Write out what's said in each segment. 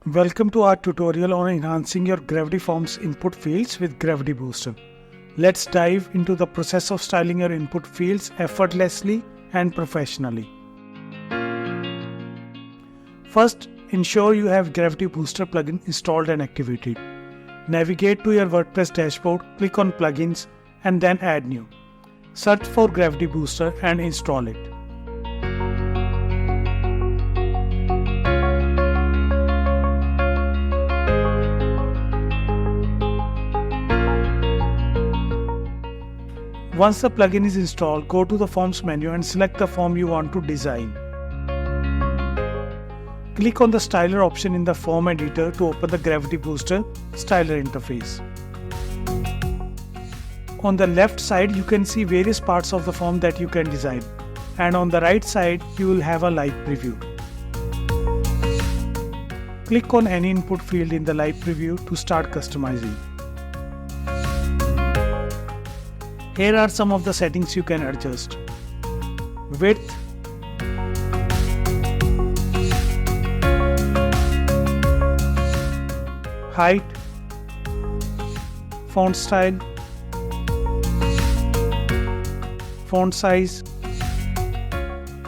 Welcome to our tutorial on enhancing your Gravity Forms input fields with Gravity Booster. Let's dive into the process of styling your input fields effortlessly and professionally. First, ensure you have Gravity Booster plugin installed and activated. Navigate to your WordPress dashboard, click on Plugins and then Add New. Search for Gravity Booster and install it. Once the plugin is installed, go to the Forms menu and select the form you want to design. Click on the Styler option in the Form Editor to open the Gravity Booster Styler interface. On the left side, you can see various parts of the form that you can design, and on the right side, you will have a live preview. Click on any input field in the live preview to start customizing. Here are some of the settings you can adjust. Width, height, font style, font size,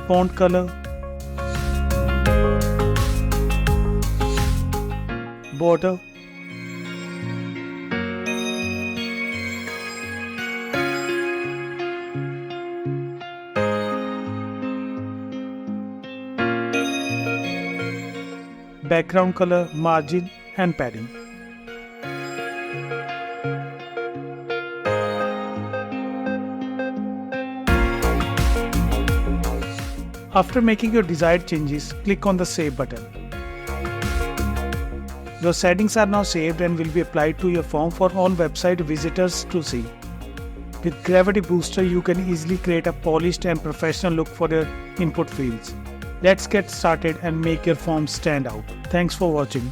font color, border, background color, margin and padding. After making your desired changes, click on the Save button. Your settings are now saved and will be applied to your form for all website visitors to see. With Gravity Booster, you can easily create a polished and professional look for your input fields. Let's get started and make your form stand out. Thanks for watching.